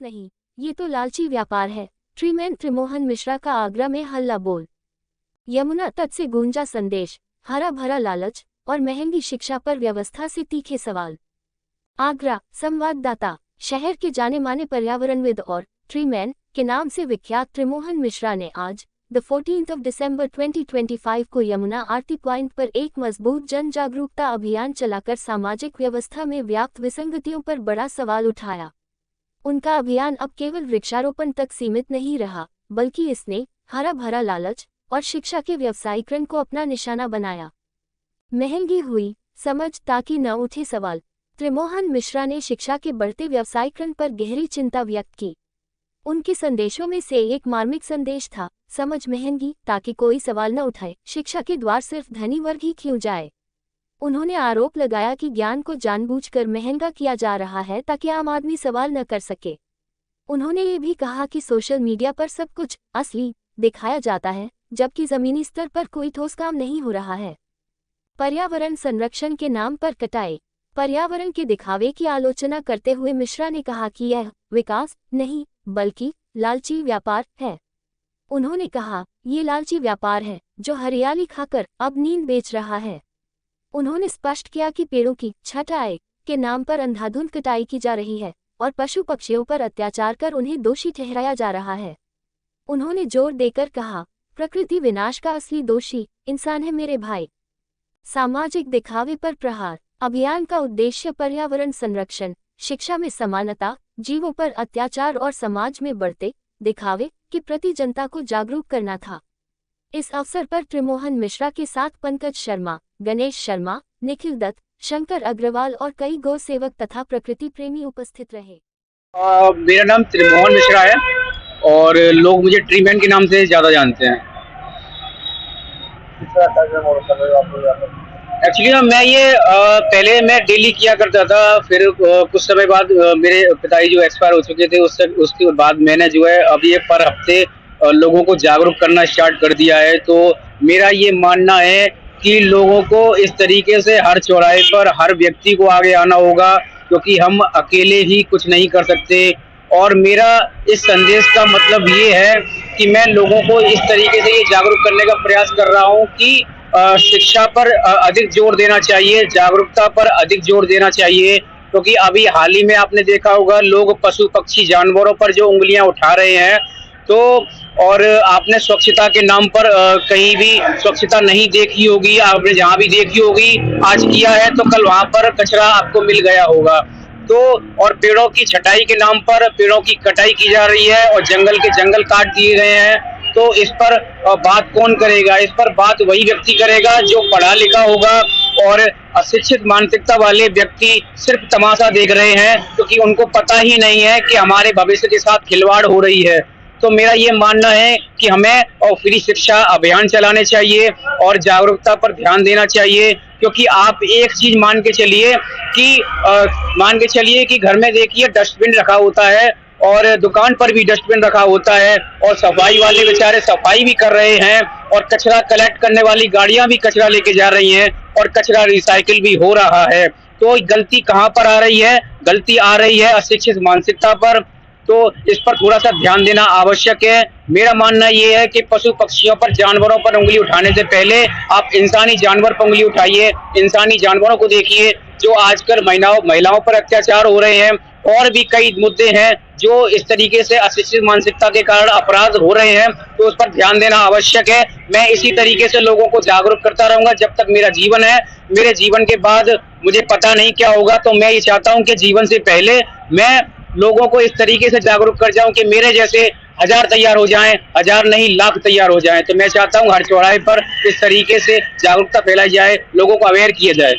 नहीं, ये तो लालची व्यापार है। ट्रीमैन त्रिमोहन मिश्रा का आगरा में हल्ला बोल। यमुना तट से गूंजा संदेश, हरा भरा लालच और महंगी शिक्षा पर व्यवस्था से तीखे सवाल। आगरा, संवाददाता। शहर के जाने माने पर्यावरणविद और ट्रीमैन के नाम से विख्यात त्रिमोहन मिश्रा ने आज 14 दिसंबर 2025 को यमुना आरती पॉइंट पर एक मजबूत जन जागरूकता अभियान चलाकर सामाजिक व्यवस्था में व्याप्त विसंगतियों पर बड़ा सवाल उठाया। उनका अभियान अब केवल वृक्षारोपण तक सीमित नहीं रहा, बल्कि इसने हरा भरा लालच और शिक्षा के व्यवसायीकरण को अपना निशाना बनाया। महंगी हुई समझ ताकि न उठे सवाल। त्रिमोहन मिश्रा ने शिक्षा के बढ़ते व्यवसायीकरण पर गहरी चिंता व्यक्त की। उनके संदेशों में से एक मार्मिक संदेश था, समझ महंगी ताकि कोई सवाल न उठाए, शिक्षा के द्वार सिर्फ धनी वर्ग ही क्यों जाए। उन्होंने आरोप लगाया कि ज्ञान को जानबूझकर महंगा किया जा रहा है ताकि आम आदमी सवाल न कर सके। उन्होंने ये भी कहा कि सोशल मीडिया पर सब कुछ असली दिखाया जाता है, जबकि जमीनी स्तर पर कोई ठोस काम नहीं हो रहा है। पर्यावरण संरक्षण के नाम पर कटाई। पर्यावरण के दिखावे की आलोचना करते हुए मिश्रा ने कहा कि यह विकास नहीं बल्कि लालची व्यापार है। उन्होंने कहा, ये लालची व्यापार है जो हरियाली खाकर अब नींद बेच रहा है। उन्होंने स्पष्ट किया कि पेड़ों की छटाई के नाम पर अंधाधुंध कटाई की जा रही है और पशु पक्षियों पर अत्याचार कर उन्हें दोषी ठहराया जा रहा है। उन्होंने जोर देकर कहा, प्रकृति विनाश का असली दोषी इंसान है मेरे भाई। सामाजिक दिखावे पर प्रहार। अभियान का उद्देश्य पर्यावरण संरक्षण, शिक्षा में समानता, जीवों पर अत्याचार और समाज में बढ़ते दिखावे के प्रति जनता को जागरूक करना था। इस अवसर पर त्रिमोहन मिश्रा के साथ पंकज शर्मा, गणेश शर्मा, निखिल दत्त, शंकर अग्रवाल और कई गौ सेवक तथा प्रकृति प्रेमी उपस्थित रहे। मेरा नाम त्रिमोहन मिश्रा है और लोग मुझे ट्रीमैन के नाम से ज़्यादा जानते हैं। एक्चुअली मैं ये पहले मैं डेली किया करता था, फिर कुछ समय बाद मेरे पिताजी जो एक्सपायर हो चुके थे उसके बाद मैंने जो है अभी ये पर हफ्ते लोगों को जागरूक करना स्टार्ट कर दिया है। तो मेरा ये मानना है कि लोगों को इस तरीके से हर चौराहे पर हर व्यक्ति को आगे आना होगा, क्योंकि हम अकेले ही कुछ नहीं कर सकते। और मेरा इस संदेश का मतलब ये है कि मैं लोगों को इस तरीके से ये जागरूक करने का प्रयास कर रहा हूँ कि शिक्षा पर अधिक जोर देना चाहिए, जागरूकता पर अधिक जोर देना चाहिए, क्योंकि अभी हाल ही में आपने देखा होगा लोग पशु पक्षी जानवरों पर जो उंगलियां उठा रहे हैं। तो और आपने स्वच्छता के नाम पर कहीं भी स्वच्छता नहीं देखी होगी, आपने जहाँ भी देखी होगी आज किया है तो कल वहाँ पर कचरा आपको मिल गया होगा। तो और पेड़ों की छटाई के नाम पर पेड़ों की कटाई की जा रही है और जंगल के जंगल काट दिए गए हैं। तो इस पर बात कौन करेगा? इस पर बात वही व्यक्ति करेगा जो पढ़ा लिखा होगा, और अशिक्षित मानसिकता वाले व्यक्ति सिर्फ तमाशा देख रहे हैं, क्योंकि उनको पता ही नहीं है कि हमारे भविष्य के साथ खिलवाड़ हो रही है। तो मेरा ये मानना है कि हमें फ्री शिक्षा अभियान चलाने चाहिए और जागरूकता पर ध्यान देना चाहिए, क्योंकि आप एक चीज मान के चलिए कि घर में देखिए डस्टबिन रखा होता है और दुकान पर भी डस्टबिन रखा होता है, और सफाई वाले बेचारे सफाई भी कर रहे हैं और कचरा कलेक्ट करने वाली गाड़ियां भी कचरा लेके जा रही हैं और कचरा रिसाइकिल भी हो रहा है। तो गलती कहाँ पर आ रही है? गलती आ रही है अशिक्षित मानसिकता पर। तो इस पर थोड़ा सा ध्यान देना आवश्यक है। मेरा मानना ये है कि पशु पक्षियों पर जानवरों पर उंगली उठाने से पहले आप इंसानी जानवर पर उंगली उठाइए, इंसानी जानवरों को देखिए जो आजकल महिलाओं पर अत्याचार हो रहे हैं। और भी कई मुद्दे हैं जो इस तरीके से अशिक्षित मानसिकता के कारण अपराध हो रहे हैं, तो उस पर ध्यान देना आवश्यक है। मैं इसी तरीके से लोगों को जागरूक करता रहूंगा जब तक मेरा जीवन है। मेरे जीवन के बाद मुझे पता नहीं क्या होगा, तो मैं ये चाहता हूं कि जीवन से पहले मैं लोगों को इस तरीके से जागरूक कर जाऊं कि मेरे जैसे 1000 तैयार हो जाएं, 1000 नहीं लाख तैयार हो जाएं। तो मैं चाहता हूं हर चौराहे पर इस तरीके से जागरूकता फैलाई जाए, लोगों को अवेयर किया जाए।